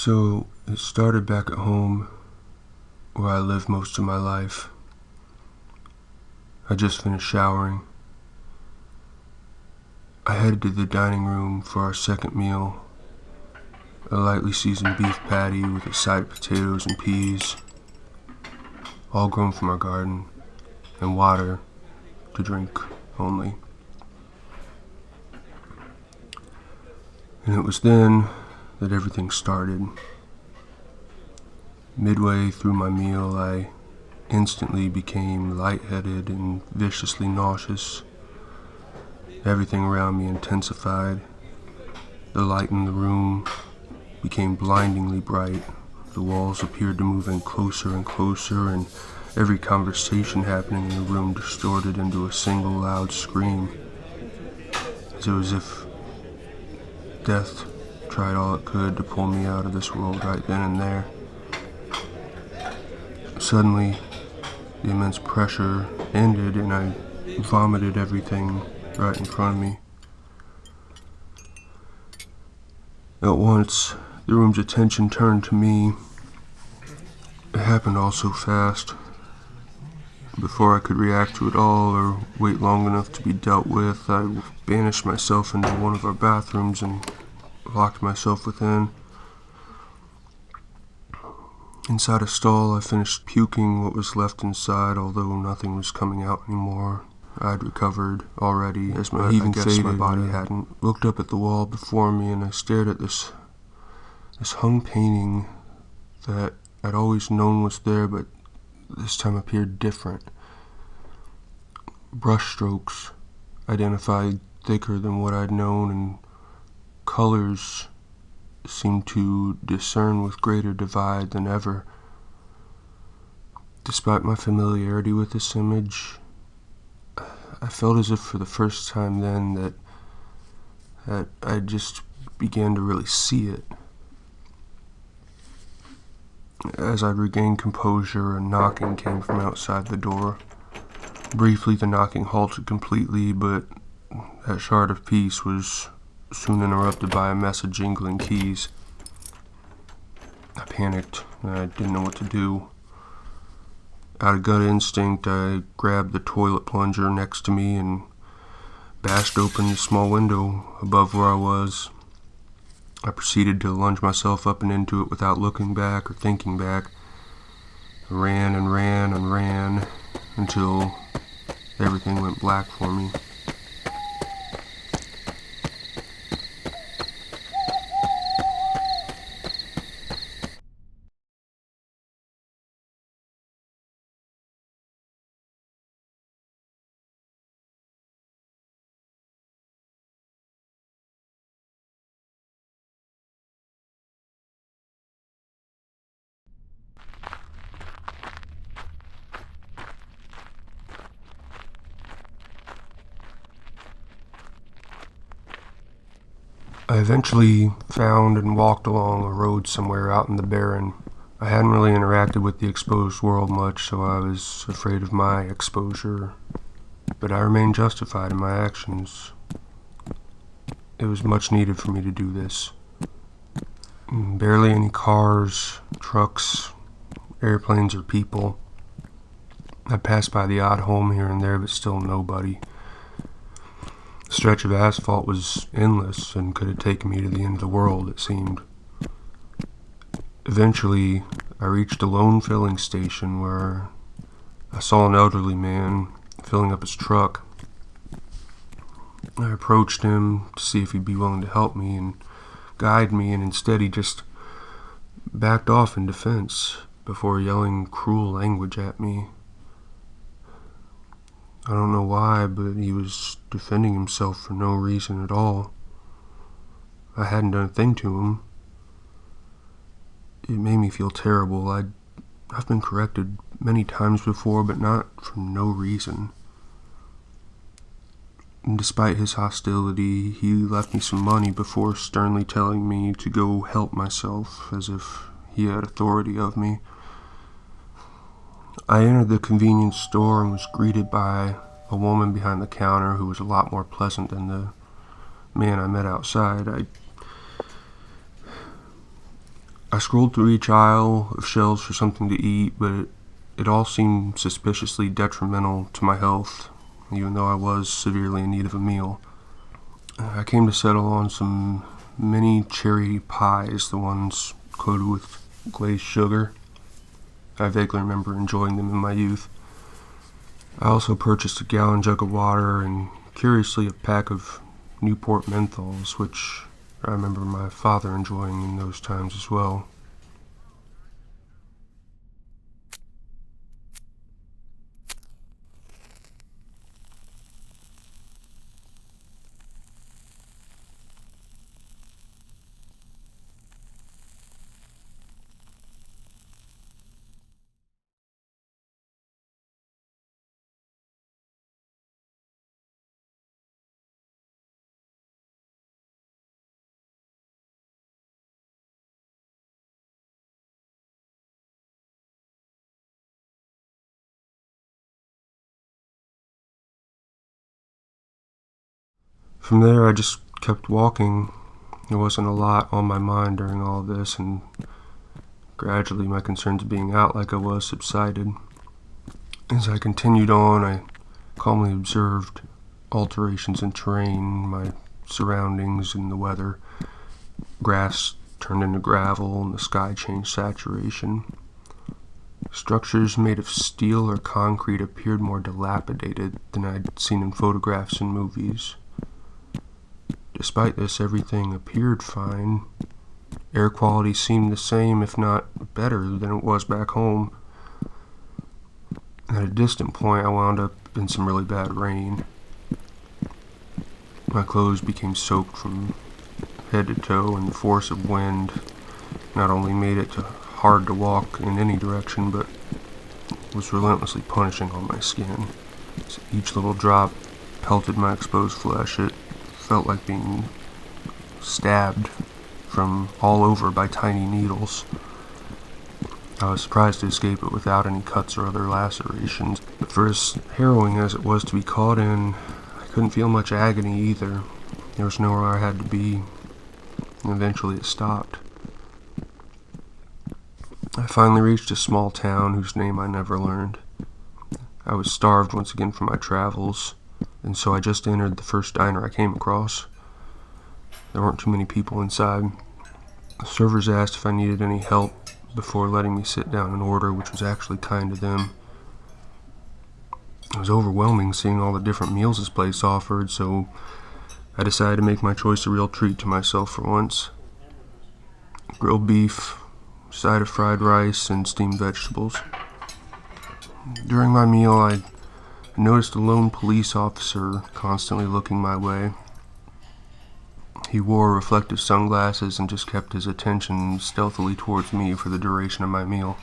So, it started back at home, where I lived most of my life. I just finished showering. I headed to the dining room for our second meal, a lightly seasoned beef patty with a side of potatoes and peas, all grown from our garden, and water to drink only. And it was then that everything started. Midway through my meal, I instantly became lightheaded and viciously nauseous. Everything around me intensified. The light in the room became blindingly bright. The walls appeared to move in closer and closer, and every conversation happening in the room distorted into a single loud scream. It was as if death tried all it could to pull me out of this world right then and there. Suddenly, the immense pressure ended and I vomited everything right in front of me. At once, the room's attention turned to me. It happened all so fast. Before I could react to it all or wait long enough to be dealt with, I banished myself into one of our bathrooms and locked myself within. Inside a stall, I finished puking what was left inside, although nothing was coming out anymore. I'd recovered already, as my heaving faded. My body hadn't. Looked up at the wall before me, and I stared at this hung painting that I'd always known was there, but this time appeared different. Brush strokes identified thicker than what I'd known, and colors seemed to discern with greater divide than ever. Despite my familiarity with this image, I felt as if for the first time then that I just began to really see it. As I regained composure, a knocking came from outside the door. Briefly, the knocking halted completely, but that shard of peace was soon interrupted by a mess of jingling keys. I panicked, and I didn't know what to do. Out of gut instinct, I grabbed the toilet plunger next to me and bashed open the small window above where I was. I proceeded to lunge myself up and into it without looking back or thinking back. I ran and ran and ran until everything went black for me. I eventually found and walked along a road somewhere out in the barren. I hadn't really interacted with the exposed world much, so I was afraid of my exposure, but I remained justified in my actions. It was much needed for me to do this. Barely any cars, trucks, airplanes, or people. I passed by the odd home here and there, but still nobody. The stretch of asphalt was endless and could have taken me to the end of the world, it seemed. Eventually, I reached a lone filling station where I saw an elderly man filling up his truck. I approached him to see if he'd be willing to help me and guide me, and instead he just backed off in defense before yelling cruel language at me. I don't know why, but he was defending himself for no reason at all. I hadn't done a thing to him. It made me feel terrible. I've been corrected many times before, but not for no reason. And despite his hostility, he left me some money before sternly telling me to go help myself, as if he had authority of me. I entered the convenience store and was greeted by a woman behind the counter who was a lot more pleasant than the man I met outside. I I scrolled through each aisle of shelves for something to eat, but it all seemed suspiciously detrimental to my health, even though I was severely in need of a meal. I came to settle on some mini cherry pies, the ones coated with glazed sugar. I vaguely remember enjoying them in my youth. I also purchased a gallon jug of water and, curiously, a pack of Newport menthols, which I remember my father enjoying in those times as well. From there, I just kept walking. There wasn't a lot on my mind during all this, and gradually my concerns of being out like I was subsided. As I continued on, I calmly observed alterations in terrain, my surroundings, and the weather. Grass turned into gravel, and the sky changed saturation. Structures made of steel or concrete appeared more dilapidated than I'd seen in photographs and movies. Despite this, everything appeared fine. Air quality seemed the same, if not better, than it was back home. At a distant point, I wound up in some really bad rain. My clothes became soaked from head to toe, and the force of wind not only made it hard to walk in any direction, but was relentlessly punishing on my skin. As each little drop pelted my exposed flesh, it felt like being stabbed from all over by tiny needles. I was surprised to escape it without any cuts or other lacerations, but for as harrowing as it was to be caught in, I couldn't feel much agony either. There was nowhere I had to be, and eventually it stopped. I finally reached a small town whose name I never learned. I was starved once again from my travels, and so I just entered the first diner I came across. There weren't too many people inside. The servers asked if I needed any help before letting me sit down and order, which was actually kind of them. It was overwhelming seeing all the different meals this place offered, so I decided to make my choice a real treat to myself for once. Grilled beef, side of fried rice, and steamed vegetables. During my meal, I noticed a lone police officer constantly looking my way. He wore reflective sunglasses and just kept his attention stealthily towards me for the duration of my meal.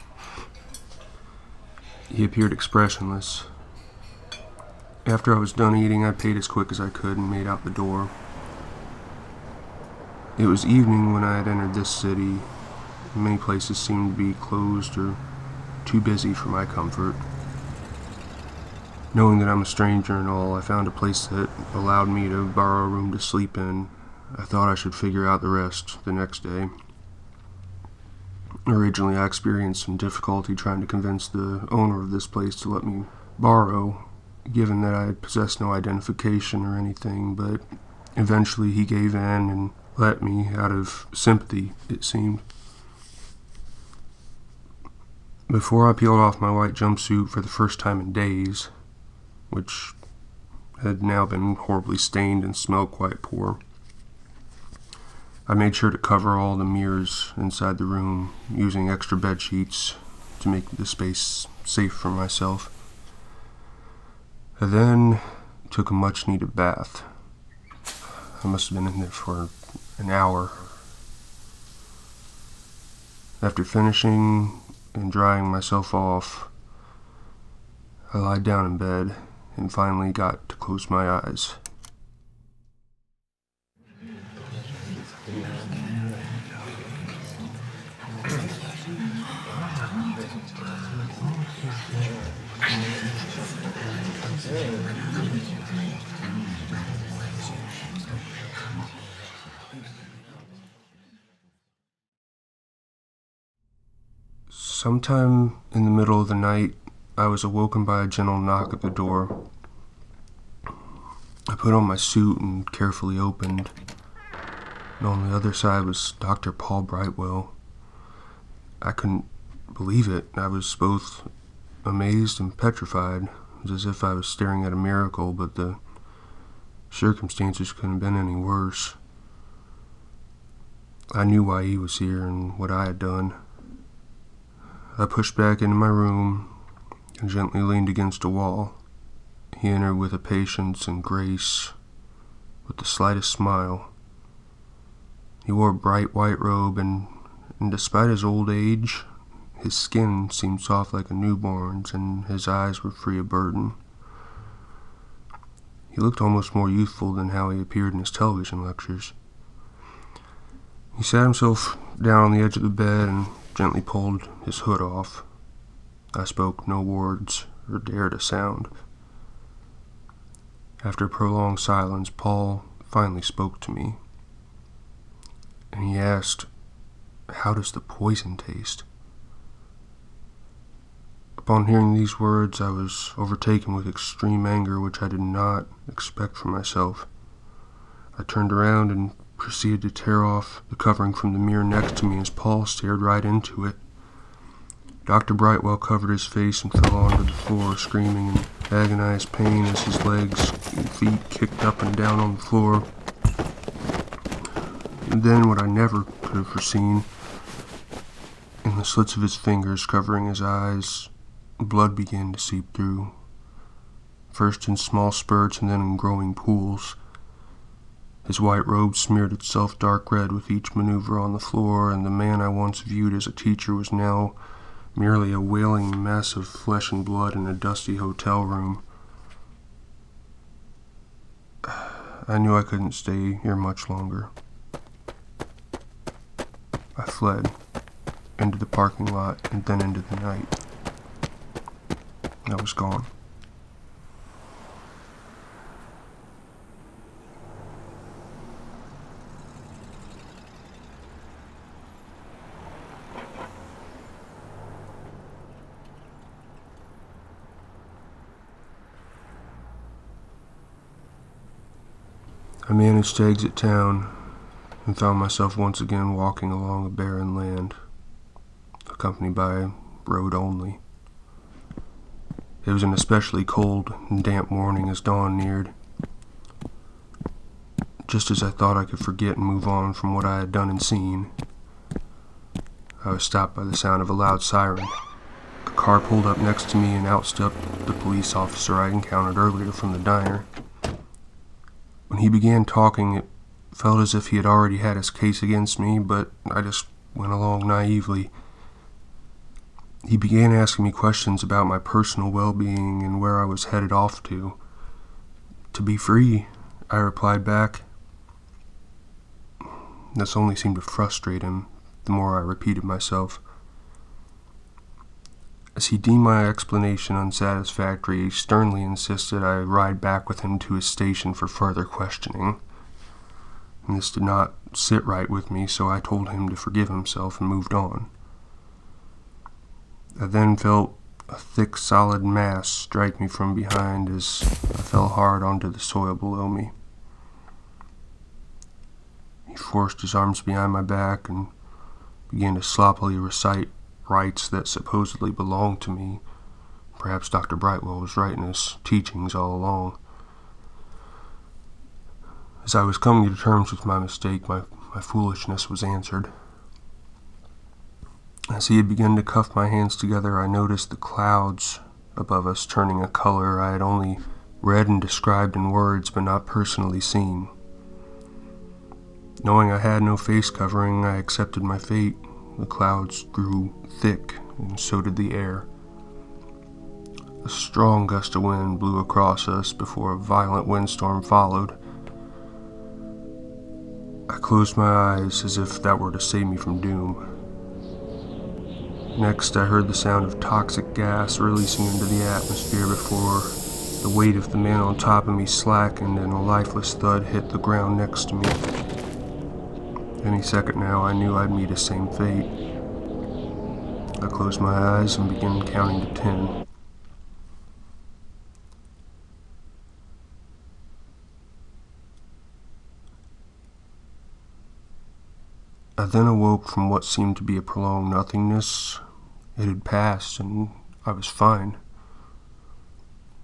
He appeared expressionless. After I was done eating, I paid as quick as I could and made out the door. It was evening when I had entered this city. Many places seemed to be closed or too busy for my comfort. Knowing that I'm a stranger and all, I found a place that allowed me to borrow a room to sleep in. I thought I should figure out the rest the next day. Originally, I experienced some difficulty trying to convince the owner of this place to let me borrow, given that I possessed no identification or anything, but eventually he gave in and let me, out of sympathy, it seemed. Before I peeled off my white jumpsuit for the first time in days, which had now been horribly stained and smelled quite poor, I made sure to cover all the mirrors inside the room, using extra bed sheets to make the space safe for myself. I then took a much-needed bath. I must have been in there for an hour. After finishing and drying myself off, I lied down in bed and finally got to close my eyes. Sometime in the middle of the night, I was awoken by a gentle knock at the door. I put on my suit and carefully opened, and on the other side was Dr. Paul Brightwell. I couldn't believe it. I was both amazed and petrified. It was as if I was staring at a miracle, but the circumstances couldn't have been any worse. I knew why he was here and what I had done. I pushed back into my room and gently leaned against a wall. He entered with a patience and grace, with the slightest smile. He wore a bright white robe, and despite his old age, his skin seemed soft like a newborn's, and his eyes were free of burden. He looked almost more youthful than how he appeared in his television lectures. He sat himself down on the edge of the bed and gently pulled his hood off. I spoke no words or dared a sound. After a prolonged silence, Paul finally spoke to me, and he asked, "How does the poison taste?" Upon hearing these words, I was overtaken with extreme anger, which I did not expect from myself. I turned around and proceeded to tear off the covering from the mirror next to me as Paul stared right into it. Dr. Brightwell covered his face and fell onto the floor, screaming in agonized pain as his legs and feet kicked up and down on the floor. And then, what I never could have foreseen, in the slits of his fingers covering his eyes, blood began to seep through, first in small spurts and then in growing pools. His white robe smeared itself dark red with each maneuver on the floor, and the man I once viewed as a teacher was now merely a wailing mess of flesh and blood in a dusty hotel room. I knew I couldn't stay here much longer. I fled into the parking lot and then into the night. I was gone. I managed to exit town and found myself once again walking along a barren land, accompanied by a road only. It was an especially cold and damp morning as dawn neared. Just as I thought I could forget and move on from what I had done and seen, I was stopped by the sound of a loud siren. A car pulled up next to me and out stepped the police officer I encountered earlier from the diner. When he began talking, it felt as if he had already had his case against me, but I just went along naively. He began asking me questions about my personal well-being and where I was headed off to. "To be free," I replied back. This only seemed to frustrate him the more I repeated myself. As he deemed my explanation unsatisfactory, he sternly insisted I ride back with him to his station for further questioning. And this did not sit right with me, so I told him to forgive himself and moved on. I then felt a thick, solid mass strike me from behind as I fell hard onto the soil below me. He forced his arms behind my back and began to sloppily recite rites that supposedly belonged to me. Perhaps Dr. Brightwell was right in his teachings all along. As I was coming to terms with my mistake, my foolishness was answered. As he had begun to cuff my hands together, I noticed the clouds above us turning a color I had only read and described in words, but not personally seen. Knowing I had no face covering, I accepted my fate. The clouds grew thick, and so did the air. A strong gust of wind blew across us before a violent windstorm followed. I closed my eyes as if that were to save me from doom. Next, I heard the sound of toxic gas releasing into the atmosphere before the weight of the man on top of me slackened and a lifeless thud hit the ground next to me. Any second now, I knew I'd meet the same fate. I closed my eyes and began counting to 10. I then awoke from what seemed to be a prolonged nothingness. It had passed, and I was fine.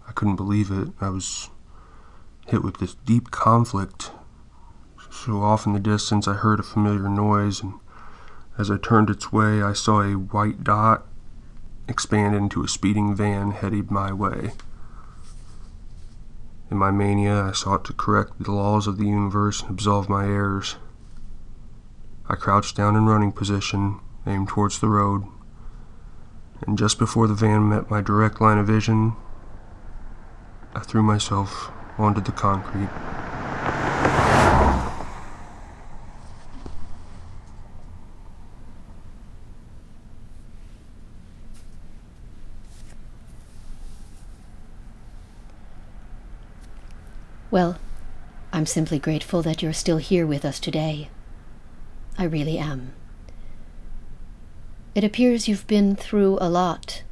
I couldn't believe it. I was hit with this deep conflict. So off in the distance, I heard a familiar noise, and as I turned its way, I saw a white dot expand into a speeding van headed my way. In my mania, I sought to correct the laws of the universe and absolve my errors. I crouched down in running position, aimed towards the road, and just before the van met my direct line of vision, I threw myself onto the concrete. Well, I'm simply grateful that you're still here with us today. I really am. It appears you've been through a lot.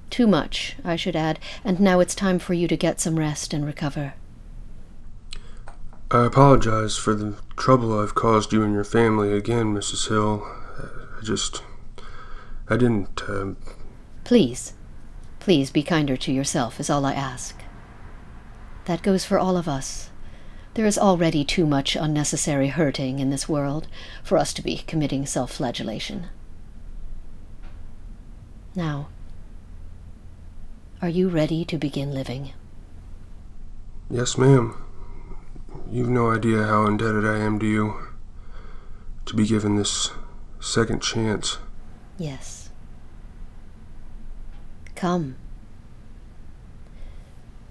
Too much, I should add, and now it's time for you to get some rest and recover. I apologize for the trouble I've caused you and your family again, Mrs. Hill. I didn't. Please be kinder to yourself is all I ask. That goes for all of us. There is already too much unnecessary hurting in this world for us to be committing self-flagellation. Now, are you ready to begin living? Yes, ma'am. You've no idea how indebted I am to you to be given this second chance. Yes. Come.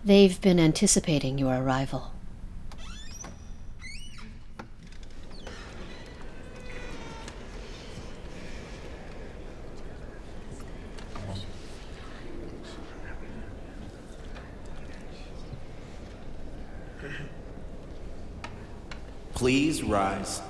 They've been anticipating your arrival. Please rise.